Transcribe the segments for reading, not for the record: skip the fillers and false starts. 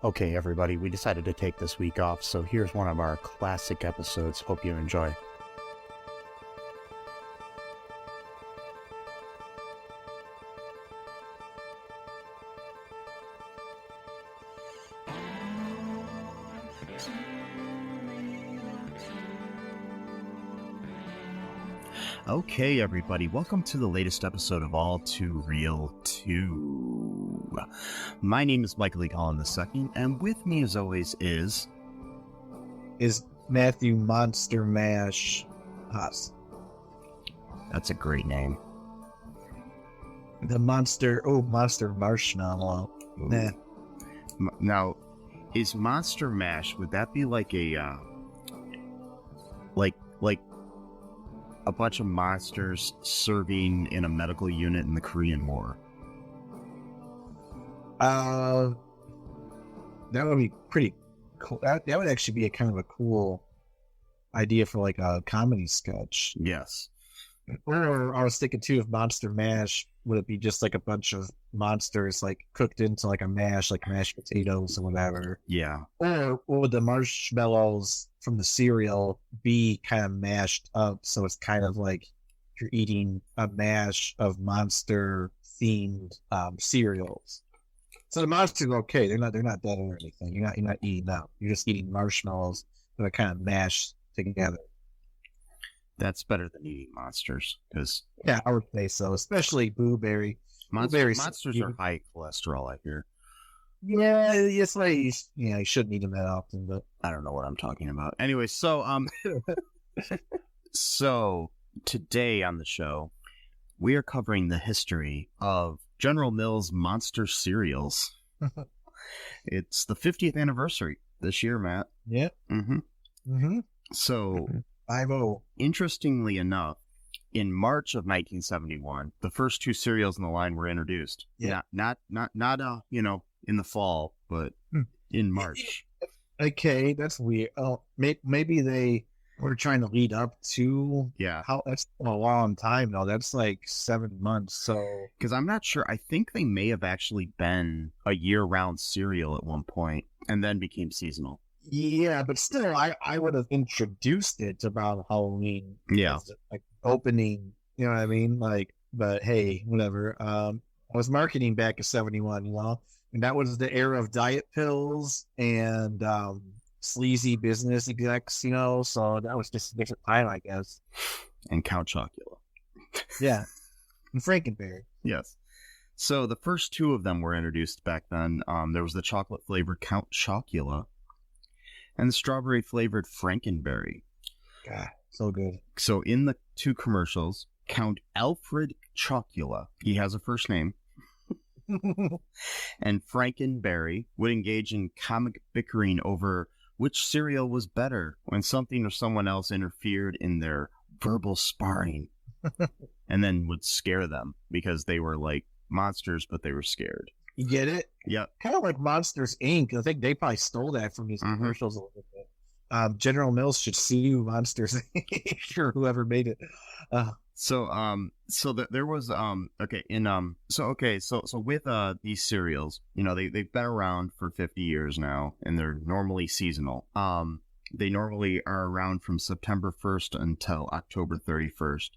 Okay, everybody, we decided to take this week off, so here's one of our classic episodes. Hope you enjoy. Okay, everybody, welcome to the latest episode of All2ReelToo. My name is Michael E. Collin II, and with me, as always, is Matthew Monster Mash Haas. That's a great name. The Monster Marshmallow. Nah. Now, is Monster Mash, would that be like a, like a bunch of monsters serving in a medical unit in the Korean War? That would be pretty cool. That would actually be a kind of a cool idea for like a comedy sketch. Yes. Or I was thinking too, of Monster Mash, would it be just like a bunch of monsters like cooked into like a mash, like mashed potatoes or whatever? Yeah. Or would the marshmallows from the cereal be kind of mashed up, so it's kind of like you're eating a mash of monster themed cereals? So the monsters are okay; they're not dead or anything. You're not eating them. You're just eating marshmallows that are kind of mashed together. That's better than eating monsters, because yeah, I would say so. Especially blueberry. Monsters are high cholesterol, I hear. Yeah, it's like you shouldn't eat them that often, but I don't know what I'm talking about. Anyway, so so today on the show, we are covering the history of General Mills monster cereals. It's the 50th anniversary this year, Matt. Yeah. So 5-0. Interestingly enough, in March of 1971, the first two cereals in the line were introduced. Yeah. Not in the fall, but in March. Okay, that's weird. Oh, maybe they were trying to lead up to. Yeah. That's a long time though. That's like 7 months. So because I'm not sure. I think they may have actually been a year-round cereal at one point, and then became seasonal. Yeah, but still, I would have introduced it about Halloween. Yeah. Like opening, you know what I mean? Like, but hey, whatever. I was marketing back in 71, and that was the era of diet pills and sleazy business execs, so that was just a different time, I guess. And Count Chocula. Yeah. And Frankenberry. Yes. So the first two of them were introduced back then. There was the chocolate-flavored Count Chocula and the strawberry-flavored Frankenberry. God, so good. So in the two commercials, Count Alfred Chocula, he has a first name, and Frankenberry would engage in comic bickering over which cereal was better when something or someone else interfered in their verbal sparring, and then would scare them because they were like monsters, but they were scared. You get it? Yep. Kind of like Monsters, Inc. I think they probably stole that from these commercials a little bit. General Mills should sue Monsters, Inc. or whoever made it. So there was with these cereals, they've been around for 50 years now, and they're normally seasonal. They normally are around from September 1st until October 31st.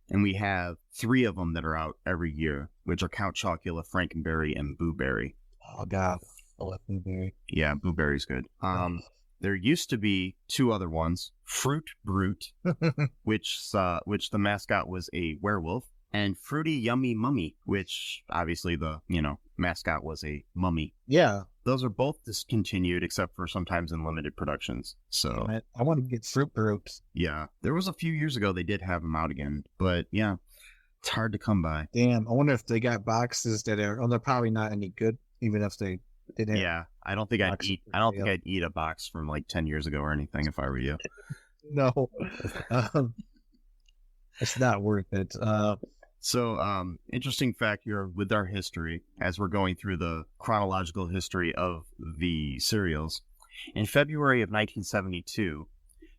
And we have 3 of them that are out every year, which are Count Chocula, Frankenberry, and Boo Berry. Oh God, I love Boo Berry. Yeah, Boo Berry's good. There used to be 2 other ones, Fruit Brute, which the mascot was a werewolf, and Fruity Yummy Mummy, which obviously the mascot was a mummy. Yeah. Those are both discontinued except for sometimes in limited productions. So I want to get Fruit Brute. Yeah. There was a few years ago they did have them out again, but yeah, it's hard to come by. Damn, I wonder if they got boxes that are they're probably not any good, even if they didn't. Yeah, I don't think I'd eat a box from like 10 years ago or anything if I were you. No. It's not worth it. So, interesting fact here with our history, as we're going through the chronological history of the cereals. In February of 1972,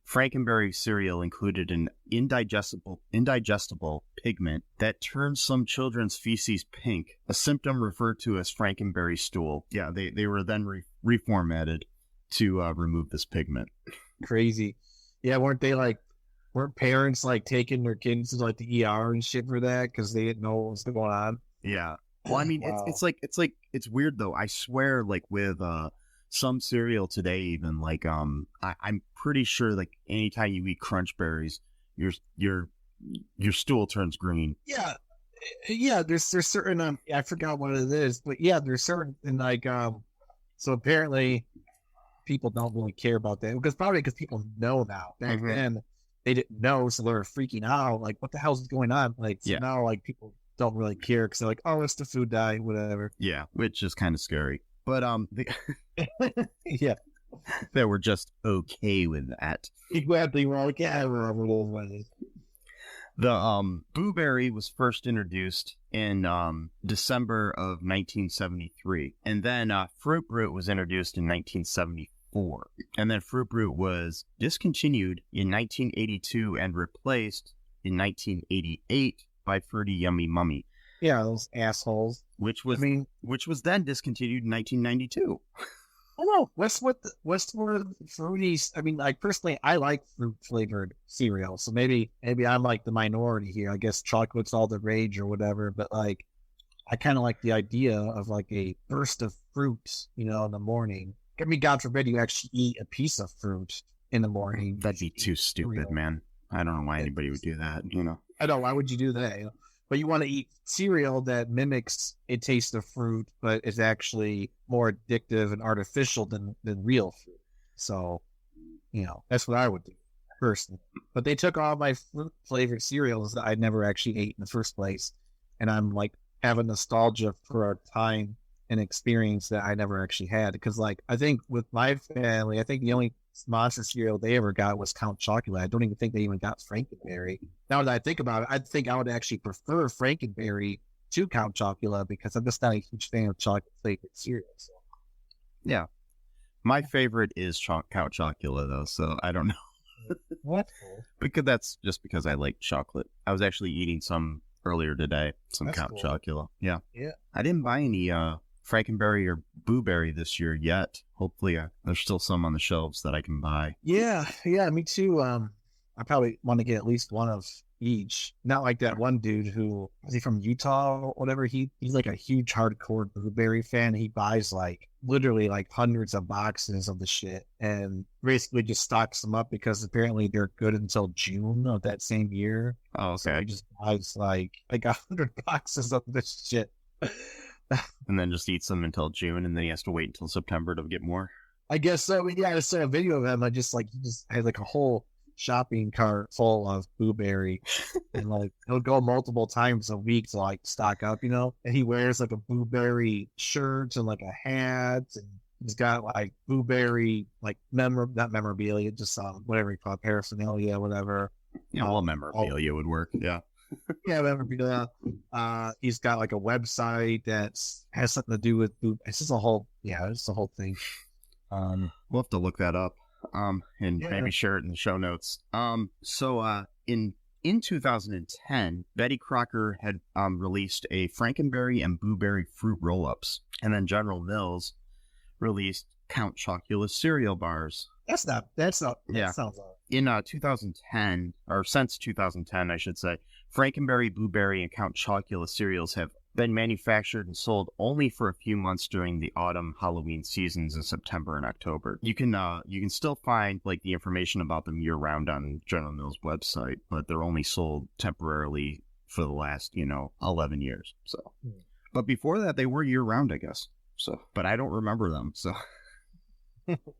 Frankenberry cereal included an indigestible pigment that turns some children's feces pink, a symptom referred to as Frankenberry stool. Yeah, they were then reformatted to remove this pigment. Crazy. Yeah, weren't parents like taking their kids to like the ER and shit for that because they didn't know what was going on? Yeah. Well, I mean, Wow. it's weird though. I swear, like with some cereal today, even like I'm pretty sure like anytime you eat Crunch Berries, your stool turns green. Yeah. There's certain I forgot what it is, but yeah, there's certain and like so apparently people don't really care about that because people know now. Back then they didn't know, so they're freaking out. Like, what the hell's going on? Like, so now like people don't really care because they're like, oh, it's the food dye, whatever. Yeah, which is kind of scary. But yeah, they were just okay with that. Exactly. We're like, yeah, we're little money. The Blueberry was first introduced in December of 1973, and then Fruit Brute was introduced in 1974, and then Fruit Brute was discontinued in 1982 and replaced in 1988 by Fruity Yummy Mummy. Yeah, those assholes. Which was then discontinued in 1992. I know. Westwood fruities. I mean, like personally, I like fruit flavored cereal, so maybe I'm like the minority here. I guess chocolate's all the rage or whatever, but like, I kind of like the idea of like a burst of fruit, in the morning. I mean, God forbid you actually eat a piece of fruit in the morning. That'd be too stupid, man. I don't know why anybody would do that. I know. Why would you do that? But you want to eat cereal that mimics a taste of fruit, but is actually more addictive and artificial than real fruit. So, that's what I would do personally. But they took all my fruit flavored cereals that I never actually ate in the first place. And I'm like having nostalgia for a time and experience that I never actually had. Because like, I think with my family, I think the only monster cereal they ever got was Count Chocula. I don't even think they even got Frankenberry. Now that I think about it, I think I would actually prefer Frankenberry to Count Chocula because I'm just not a huge fan of chocolate flavored cereal. So. Yeah. My favorite is Count Chocula though, so I don't know. What? Because that's just because I like chocolate. I was actually eating some earlier today, some Count Chocula. Yeah. Yeah. I didn't buy any Frankenberry or Blueberry this year yet. Hopefully there's still some on the shelves that I can buy. Yeah, me too. I probably want to get at least one of each. Not like that one dude who is he from Utah or whatever. He's like a huge hardcore Blueberry fan. He buys like literally like hundreds of boxes of the shit and basically just stocks them up because apparently they're good until June of that same year. Oh, okay. So he just buys like 100 boxes of this shit. And then just eats them until June, and then he has to wait until September to get more. I guess so. Yeah, I saw a video of him. He just had like a whole shopping cart full of Blueberry, and like he'll go multiple times a week to like stock up, and he wears like a Blueberry shirt and like a hat, and he's got like Blueberry like not memorabilia, just whatever you call it, paraphernalia, whatever. Yeah, all memorabilia would work. Yeah. Yeah, memorabilia. He's got like a website that has something to do with food. It's just a whole thing. We'll have to look that up. And maybe share it in the show notes. So in 2010, Betty Crocker had released a Frankenberry and Blueberry fruit roll-ups, and then General Mills released Count Chocula cereal bars. That sounds all right. In 2010, or since 2010, I should say, Frankenberry, Blueberry, and Count Chocula cereals have been manufactured and sold only for a few months during the autumn Halloween seasons in September and October. You can still find like the information about them year round on General Mills website, but they're only sold temporarily for the last 11 years. So, but before that they were year round, I guess. So, but I don't remember them. So.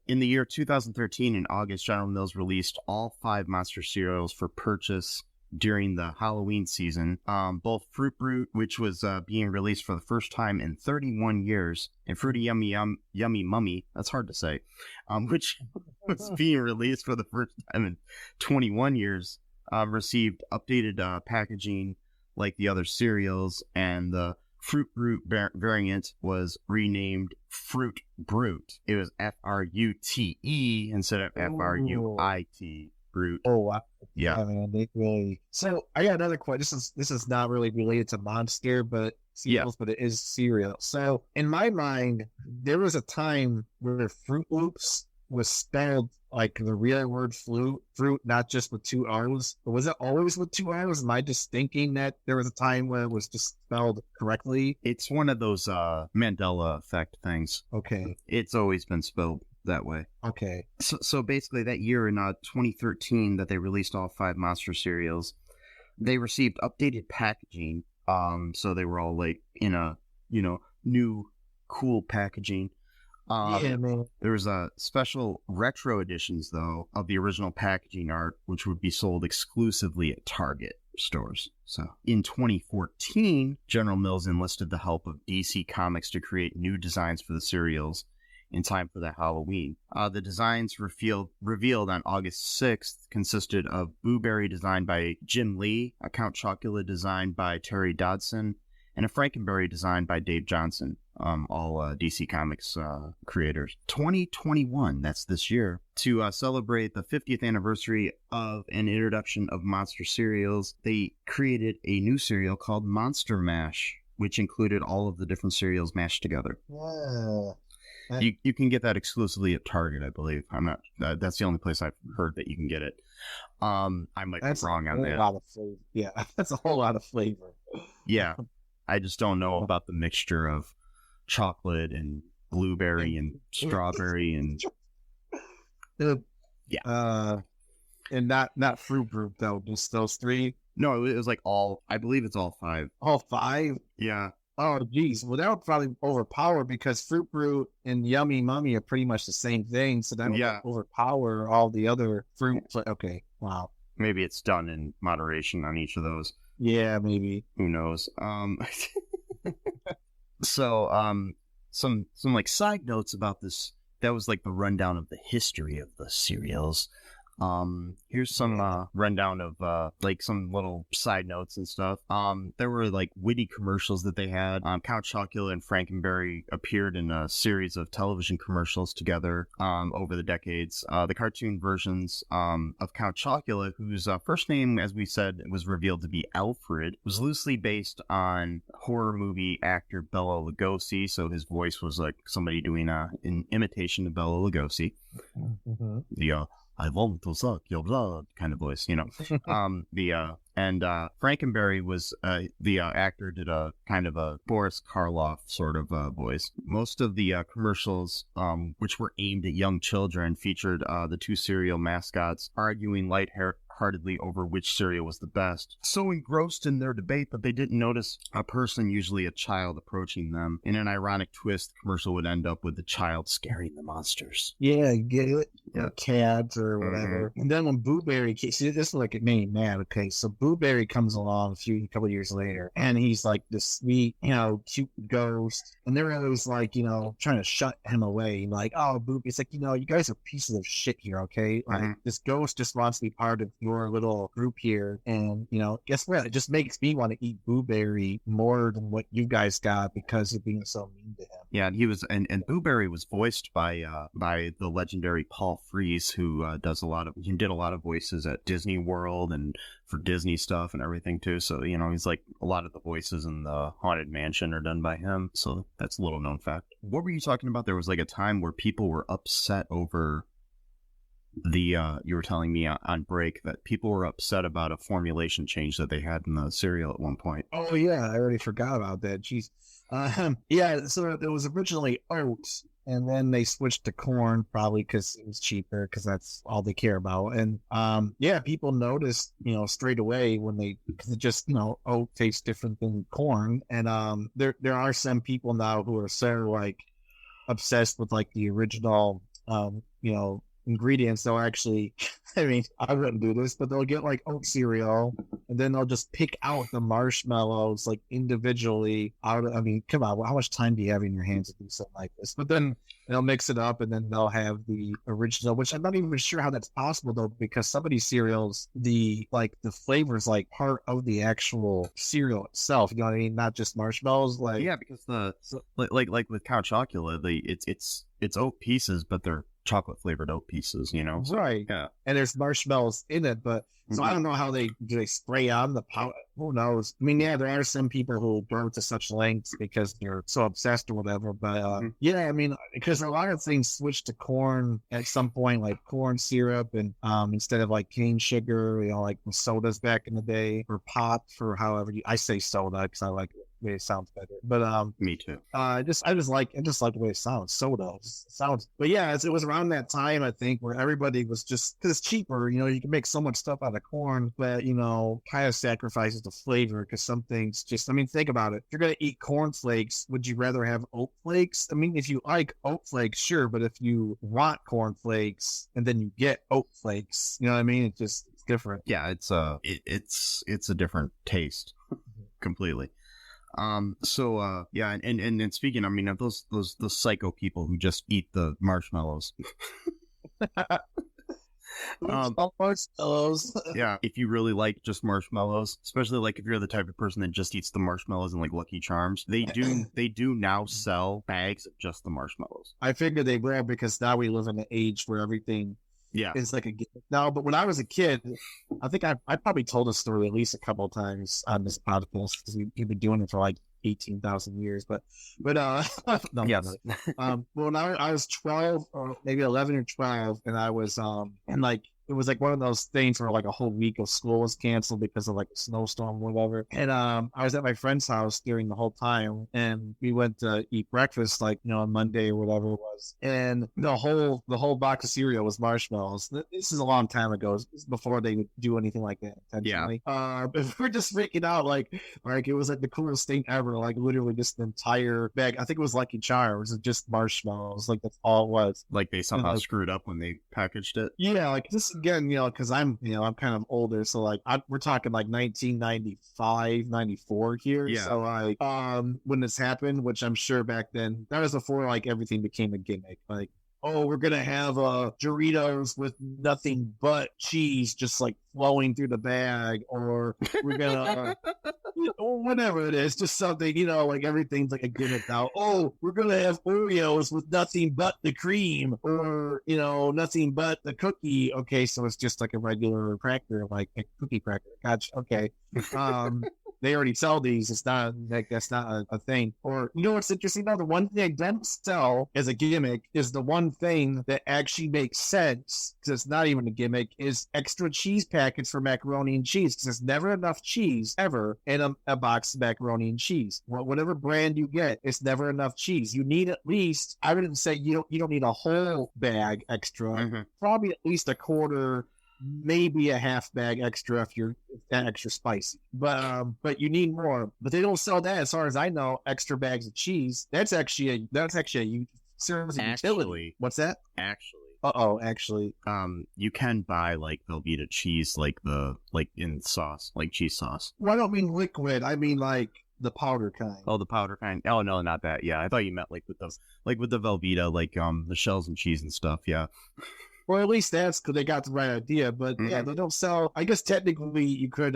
In the year 2013, in August, General Mills released all 5 monster cereals for purchase during the Halloween season. Both Fruit Brute, which was being released for the first time in 31 years, and Fruity Yummy Mummy, that's hard to say, which was being released for the first time in 21 years, received updated packaging like the other cereals, and the Fruit Brute variant was renamed Fruit Brute. It was Frute instead of Fruit. Brute. Oh wow. Yeah. Man, they really. So I got another question. This is not really related to Monster, but cereals, but it is cereal. So in my mind, there was a time where Fruit Loops was spelled like the real word fruit, not just with two R's. But was it always with two R's? Am I just thinking that there was a time when it was just spelled correctly? It's one of those Mandela effect things. Okay. It's always been spelled that way. Okay. So basically, that year in 2013 that they released all 5 Monster cereals, they received updated packaging. So they were all like in a new cool packaging. Yeah, man. There was special retro editions though of the original packaging art, which would be sold exclusively at Target stores. So in 2014, General Mills enlisted the help of DC Comics to create new designs for the cereals in time for the Halloween. The designs revealed on August 6th consisted of Boo Berry designed by Jim Lee, a Count Chocula designed by Terry Dodson, and a Frankenberry designed by Dave Johnson, all DC Comics creators. 2021, that's this year, to celebrate the 50th anniversary of an introduction of Monster cereals, they created a new cereal called Monster Mash, which included all of the different cereals mashed together. Yeah. You can get that exclusively at Target, I believe. I'm not. That's the only place I've heard that you can get it. I might be wrong on that. That's a lot of flavor. Yeah, that's a whole lot of flavor. Yeah, I just don't know about the mixture of chocolate and blueberry and strawberry and yeah. And not Fruit Group though. Just those 3. No, it was like all. I believe it's all 5. All 5. Yeah. Oh, geez. Well, that would probably overpower because Fruit Brute and Yummy Mummy are pretty much the same thing. So that would overpower all the other fruit. Okay. Wow. Maybe it's done in moderation on each of those. Yeah, maybe. Who knows? So, some like side notes about this. That was like the rundown of the history of the cereals. Here's some rundown of like some little side notes and stuff. There were like witty commercials that they had. Count Chocula and Frankenberry appeared in a series of television commercials together over the decades. The cartoon versions of Count Chocula, whose first name, as we said, was revealed to be Alfred, was loosely based on horror movie actor Bela Lugosi. So his voice was like somebody doing an imitation of Bela Lugosi. Mm-hmm. The I want to suck your blood kind of voice, you know. Frankenberry was the actor did a kind of a Boris Karloff sort of voice. Most of the commercials, which were aimed at young children, featured the 2 cereal mascots arguing lightheartedly over which cereal was the best. So engrossed in their debate that they didn't notice a person, usually a child, approaching them. In an ironic twist, the commercial would end up with the child scaring the monsters. Yeah, get it? Yeah. Cats or whatever. Mm-hmm. And then when Boo Berry, see, this is like it made me mad. Okay, so Boo Berry comes along a couple of years later, and he's like this sweet, cute ghost, and they're always like, trying to shut him away. Like, oh, Boo, it's like, you guys are pieces of shit here, okay? Like, this ghost just wants to be part of your little group here, and guess what? It just makes me want to eat Boo Berry more than what you guys got because you're being so mean to him. Yeah, and he was, and Boo Berry was voiced by the legendary Paul Frees, who did a lot of voices at Disney World and for Disney stuff and everything too. So he's like a lot of the voices in the Haunted Mansion are done by him. So that's a little known fact. What were you talking about? There was like a time where people were upset over you were telling me on break that people were upset about a formulation change that they had in the cereal at one point. Oh yeah, I already forgot about that. Jeez. Yeah, so it was originally oats, and then they switched to corn, probably because it was cheaper, because that's all they care about. And yeah, people noticed, straight away because it just, oat tastes different than corn. And there are some people now who are so like obsessed with like the original, ingredients. They'll actually, I wouldn't do this, but they'll get like oat cereal, and then they'll just pick out the marshmallows like individually come on, how much time do you have in your hands to do something like this? But then they'll mix it up, and then they'll have the original, which I'm not even sure how that's possible though, because some of these cereals, the flavor is like part of the actual cereal itself. You know what I mean? Not just marshmallows. Like, yeah, because like with Count Chocula, it's oat pieces, but they're chocolate flavored oat pieces, you know? So, Right. yeah. And there's marshmallows in it, but so I don't know how do they spray on the powder. Who knows? I mean, yeah, there are some people who burn to such lengths because they're so obsessed or whatever. But yeah, I mean, because a lot of things switched to corn at some point, like corn syrup, and instead of like cane sugar, you know, like the sodas back in the day, or pop, for however I say soda because I like the way it sounds better. But Me too. I just like the way it sounds. Soda it sounds, but yeah, it was around that time I think where everybody was just because it's cheaper. You know, you can make so much stuff out of corn, but you know, kind of sacrifices the flavor because some things just. I mean, think about it. If you're gonna eat corn flakes, would you rather have oat flakes? I mean, if you like oat flakes, sure, but if you want corn flakes and then you get oat flakes, you know what I mean? It's different. Yeah, it's a different taste completely. Yeah, and speaking, I mean, of those psycho people who just eat the marshmallows. Marshmallows. Yeah, if you really like just marshmallows, especially like if you're the type of person that just eats the marshmallows and like Lucky Charms, they do now sell bags of just the marshmallows. I figured they will because now we live in an age where everything is like a now. But when I was a kid, I think I probably told this story at least a couple of times on this podcast because we've been doing it for like 18,000 years. But no, yes. Well, when I was 12 or maybe 11 or 12, and I was and like it was like one of those things where like a whole week of school was canceled because of like a snowstorm or whatever. And I was at my friend's house during the whole time, and we went to eat breakfast like, you know, on Monday or whatever it was. And the whole box of cereal was marshmallows. This is a long time ago. This is before they would do anything like that intentionally. Yeah. But we're just freaking out like it was like the coolest thing ever. Like literally just an entire bag. I think it was Lucky Charms. It was just marshmallows. Like that's all it was. Like they somehow screwed up when they packaged it. Yeah, like this again, you know, because I'm kind of older, so like we're talking like 1995, 94 here. Yeah. So like when this happened, which I'm sure back then that was before like everything became a gimmick. Like, oh, we're gonna have Doritos with nothing but cheese just like flowing through the bag, or we're gonna or whatever it is, just something, you know, like everything's like a gimmick now. Oh, we're gonna have Oreos with nothing but the cream, or you know, nothing but the cookie. Okay, so it's just like a regular cracker, like a cookie cracker. Gotcha. Okay. They already sell these. It's not like that's not a thing. Or you know what's interesting though? The one thing they don't sell as a gimmick is the one thing that actually makes sense because it's not even a gimmick. Is extra cheese packets for macaroni and cheese because there's never enough cheese ever in a box of macaroni and cheese. Whatever brand you get, it's never enough cheese. You need at least. I wouldn't say you don't need a whole bag extra. Mm-hmm. Probably at least a quarter. Maybe a half bag extra if you're that extra spicy, but you need more. But they don't sell that, as far as I know. Extra bags of cheese. That's actually a service of utility. What's that? Actually, you can buy like Velveeta cheese, like in sauce, like cheese sauce. Well, I don't mean liquid. I mean like the powder kind. Oh, the powder kind. Oh no, not that. Yeah, I thought you meant like with the Velveeta, like the shells and cheese and stuff. Yeah. Or at least that's because they got the right idea. But yeah, they don't sell. I guess technically you could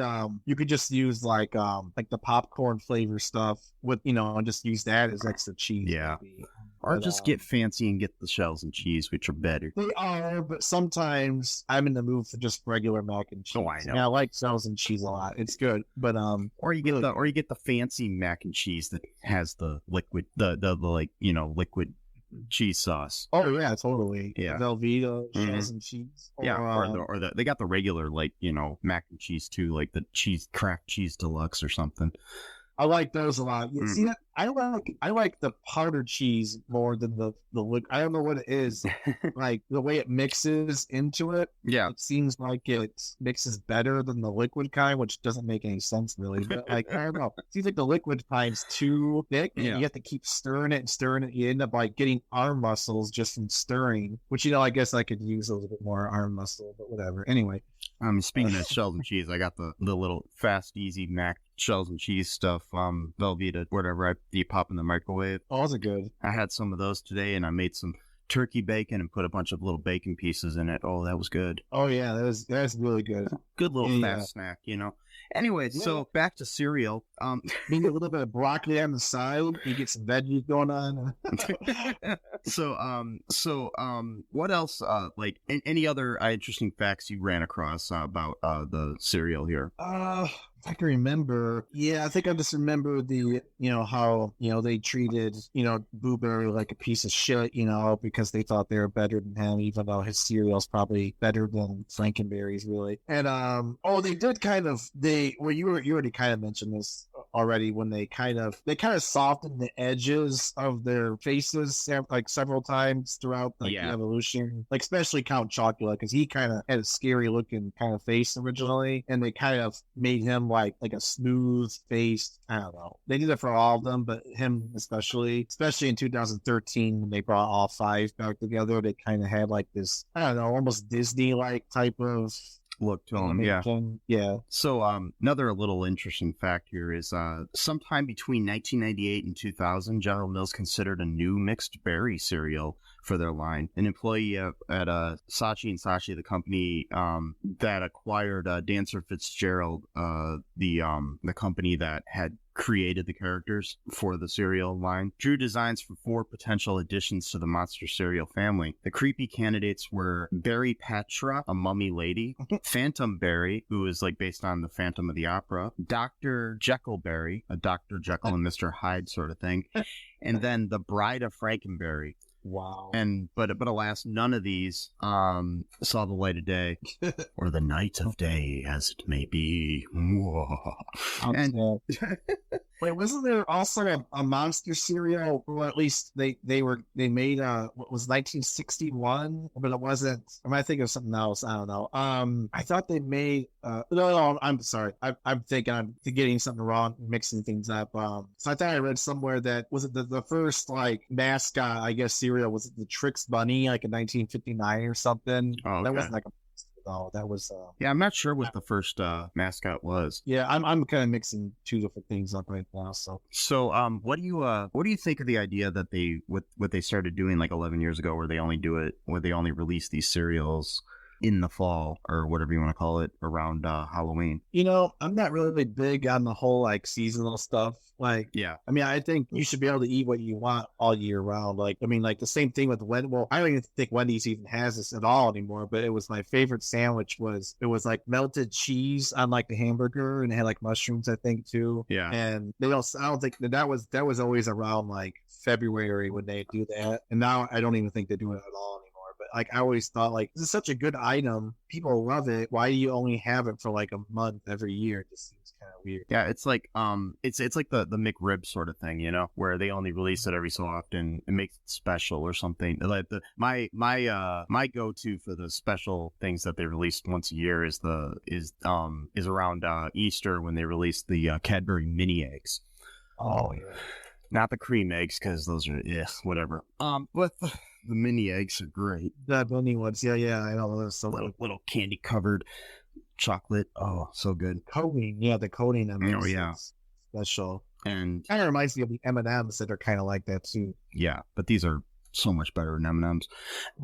just use like the popcorn flavor stuff with, you know, and just use that as extra cheese. Yeah. Maybe. Or just get fancy and get the shells and cheese, which are better. They are, but sometimes I'm in the mood for just regular mac and cheese. Oh, I know. And I like shells and cheese a lot. It's good, but or you get the fancy mac and cheese that has the liquid, the like, you know, liquid cheese sauce. Oh yeah, totally. Yeah, Velveeta shells and cheese. Or they got the regular, like, you know, mac and cheese too, like the craft cheese deluxe or something. I like those a lot. You see that? I like the powdered cheese more than the I don't know what it is. Like the way it mixes into it. Yeah. It seems like it mixes better than the liquid kind, which doesn't make any sense really. But like, I don't know. It seems like the liquid kind's too thick and you have to keep stirring it. You end up like getting arm muscles just from stirring, which, you know, I guess I could use a little bit more arm muscle, but whatever. Anyway. Speaking of shells and cheese, I got the little fast, easy mac shells and cheese stuff, Velveeta, whatever you pop in the microwave. Oh, those are good. I had some of those today, and I made some turkey bacon and put a bunch of little bacon pieces in it. Oh, that was good. Oh yeah, that's really good. Good little fast snack, Anyway, so back to cereal. Maybe a little bit of broccoli on the side. You get some veggies going on. What else? Like any other interesting facts you ran across about the cereal here? I can remember. Yeah, I think I just remember the, how, they treated, Boo Berry like a piece of shit, because they thought they were better than him, even though his cereal's probably better than Frankenberry's, really. And, they did you already kind of mentioned this already, when they kind of softened the edges of their faces like several times throughout the evolution, like especially Count Chocula, because he kind of had a scary looking kind of face originally, and they kind of made him like a smooth face. I don't know, they did it for all of them, but him especially in 2013 when they brought all 5 back together, they kind of had like this, I don't know, almost Disney like type of look to him. Yeah. So another little interesting fact here is sometime between 1998 and 2000, General Mills considered a new mixed berry cereal for their line. An employee at Saatchi & Saatchi, the company that acquired Dancer Fitzgerald, the company that had created the characters for the cereal line, drew designs for 4 potential additions to the monster cereal family. The creepy candidates were Berry Patra, a mummy lady, Phantom Berry, who is like based on the Phantom of the Opera, Dr. Jekyllberry, a Dr. Jekyll and Mr. Hyde sort of thing, and then the Bride of Frankenberry. Wow. But alas, none of these saw the light of day, or the night of day, as it may be. And wait, wasn't there also a monster cereal? Well, at least they made what was 1961, but it wasn't. I might think of something else. I don't know. I thought they made no, I'm sorry. I'm thinking I'm getting something wrong, mixing things up. So I thought I read somewhere that was it the first like mascot, I guess, cereal was it the Trix Bunny, like in 1959 or something. Oh, okay. That wasn't like a that was I'm not sure what the first mascot was. Yeah, I'm kind of mixing 2 different things up right now. So what do you think of the idea that what they started doing like 11 years ago, where they only release these cereals in the fall, or whatever you want to call it, around Halloween? I'm not really big on the whole like seasonal stuff. Like, yeah, I mean, I think you should be able to eat what you want all year round. Like, I mean, like the same thing with Wendy's. Well, I don't even think Wendy's even has this at all anymore, but it was my favorite sandwich. It was like melted cheese on like the hamburger, and it had like mushrooms, I think, too. Yeah. And I don't think that was always around like February when they do that. And now I don't even think they do it at all anymore. Like, I always thought, like, this is such a good item. People love it. Why do you only have it for like a month every year? It just seems kind of weird. Yeah, it's like it's like the McRib sort of thing, where they only release it every so often and makes it special or something. Like my go-to for the special things that they release once a year is around Easter, when they release the Cadbury mini eggs. Oh yeah. Not the cream eggs, because those are whatever. But the mini eggs are great. The mini ones, yeah, I know. Those so little candy covered chocolate. Oh, so good. Coating, yeah, the coating. Oh yeah, special. And kind of reminds me of the M&Ms that are kind of like that too. Yeah, but these are so much better than M&Ms.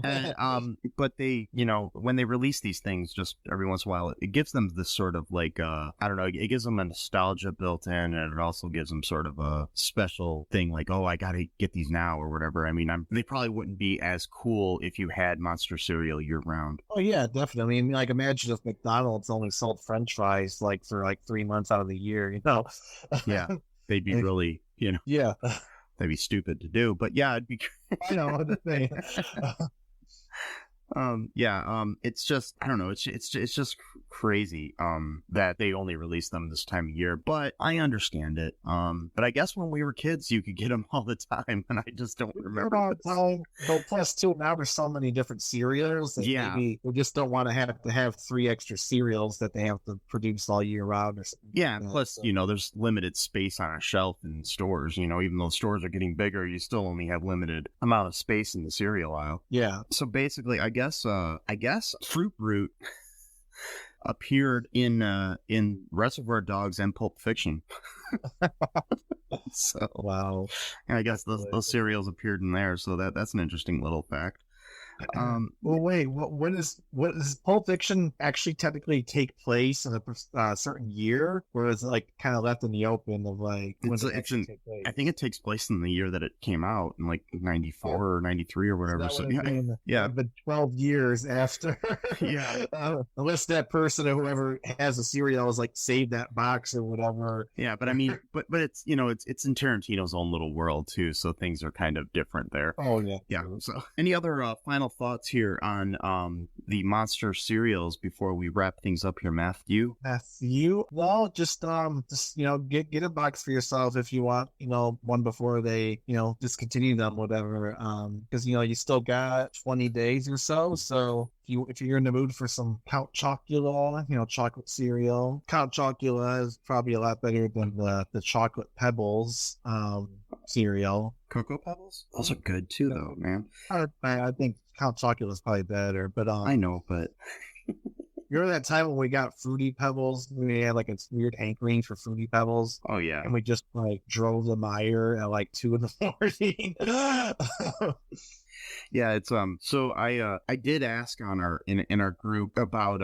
And, but they, when they release these things just every once in a while, it gives them this sort of like, I don't know, it gives them a nostalgia built in, and it also gives them sort of a special thing like, oh, I got to get these now or whatever. I mean, they probably wouldn't be as cool if you had monster cereal year round. Oh yeah, definitely. I mean, like, imagine if McDonald's only sold French fries like for like 3 months out of the year, Yeah, they'd be really, Yeah. That'd be stupid to do, but yeah, it'd be. I know the thing. It's just, I don't know, it's just crazy that they only release them this time of year, but I understand it. But I guess when we were kids, you could get them all the time, and I just don't remember all the time. But plus, too, now there's so many different cereals that maybe we just don't want to have 3 extra cereals that they have to produce all year round or something. Yeah, like plus, there's limited space on a shelf in stores. Even though stores are getting bigger, you still only have limited amount of space in the cereal aisle. Yeah. So basically, I guess Fruit Brute appeared in Reservoir Dogs and Pulp Fiction. So Wow. I guess those cereals appeared in there, so that's an interesting little fact. Well, wait. What is Pulp Fiction actually technically take place in a certain year, or is it like kind of left in the open of like when it actually take place? I think it takes place in the year that it came out, in like 94 or 93 or whatever. So So yeah, but 12 years after. Yeah. Unless that person or whoever has a cereal is like save that box or whatever. Yeah, but I mean, but it's it's in Tarantino's own little world too, so things are kind of different there. Oh yeah. Yeah. So, any other final thoughts here on the monster cereals before we wrap things up here, Matthew? Well, just get a box for yourself if you want, one before they, discontinue them, whatever. Because you still got 20 days or so. So if you're in the mood for some Count Chocula, chocolate cereal, Count Chocula is probably a lot better than the Chocolate Pebbles cereal. Cocoa Pebbles? Those are good too, though, man. I think Count Chocula is probably better, but I know, but remember that time when we got Fruity Pebbles? We had like a weird hankering for Fruity Pebbles. Oh yeah, and we just like drove the mire at like 2 a.m. Yeah, it's so I did ask on in our group about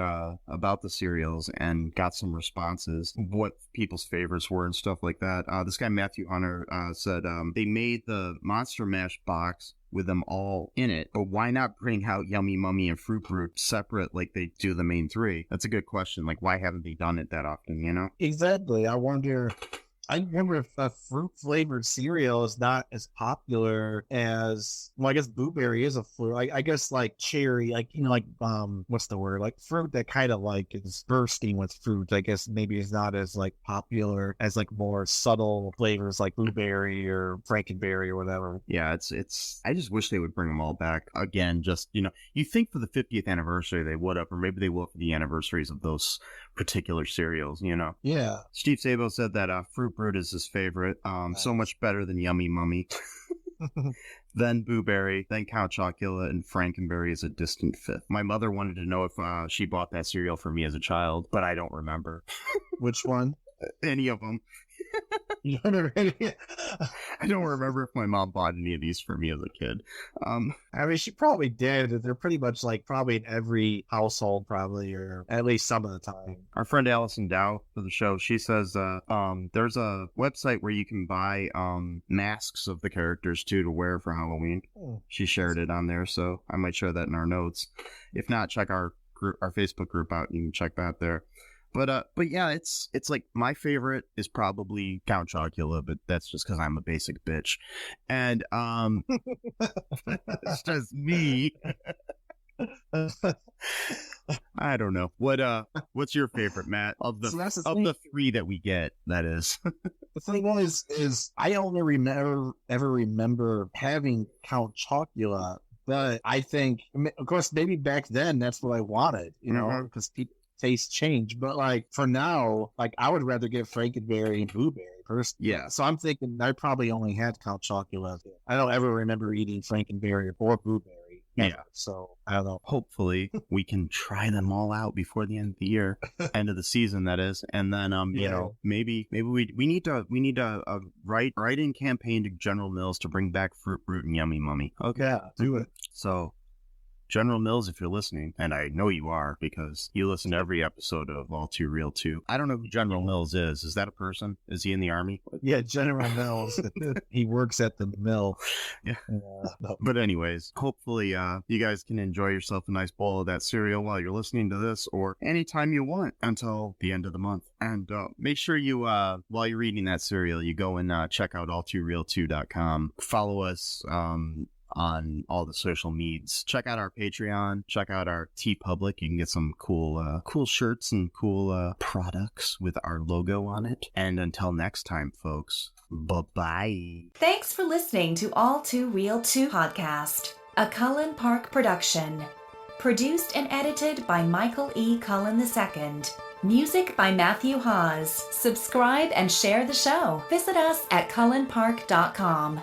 the cereals and got some responses, what people's favorites were and stuff like that. This guy Matthew Hunter said they made the Monster Mash box with them all in it, but why not bring out Yummy Mummy and Fruit Brute separate like they do the main three? That's a good question. Like, why haven't they done it that often, Exactly. I remember if a fruit flavored cereal is not as popular as, well, I guess blueberry is a fruit. I guess like cherry, like, what's the word? Like fruit that kind of like is bursting with fruit. I guess maybe it's not as like popular as like more subtle flavors like blueberry or frankenberry or whatever. Yeah, it's, I just wish they would bring them all back again. Just, you think for the 50th anniversary they would have, or maybe they will for the anniversaries of those particular cereals, Yeah. Steve Sabo said that Fruit Brute is his favorite. So much better than Yummy Mummy. Then Blueberry, then Count Chocula, and Frankenberry is a distant fifth. My mother wanted to know if she bought that cereal for me as a child, but I don't remember. Which one? Any of them. You don't remember any? I don't remember if my mom bought any of these for me as a kid. I mean, she probably did. They're pretty much like probably in every household, probably, or at least some of the time. Our friend Allison Dow for the show, she says there's a website where you can buy masks of the characters too to wear for Halloween. She shared it on there, so I might share that in our notes. If not, check our Facebook group out. You can check that there. But yeah, it's like my favorite is probably Count Chocula, but that's just because I'm a basic bitch, and it's just me. I don't know what's your favorite, Matt, of the three that we get. That is the thing is I only remember having Count Chocula, but I think, of course, maybe back then that's what I wanted, because people. Taste change, but like for now, like I would rather get Frankenberry and Blueberry personally. Yeah. So I'm thinking I probably only had Count Chocula. I don't ever remember eating Frankenberry or Blueberry. Yeah. So I don't know. Hopefully we can try them all out before the end of the year, end of the season, that is. And then maybe we need to write-in campaign to General Mills to bring back Fruit Brute and Yummy Mummy. Okay. Yeah, do it. So General Mills, if you're listening, and I know you are because you listen to every episode of All2ReelToo. I don't know who General Mills is. Is that a person? Is he in the Army? Yeah, General Mills. He works at the mill. Yeah. No. But anyways, hopefully you guys can enjoy yourself a nice bowl of that cereal while you're listening to this, or anytime you want until the end of the month. And make sure you, while you're eating that cereal, you go and check out all2reeltoo.com. Follow us on all the social medias. Check out our Patreon. Check out our TeePublic. You can get some cool shirts and cool products with our logo on it. And until next time, folks, bye-bye. Thanks for listening to All2ReelToo podcast, a Cullen Park production. Produced and edited by Michael E. Cullen II. Music by Matthew Haas. Subscribe and share the show. Visit us at cullenpark.com.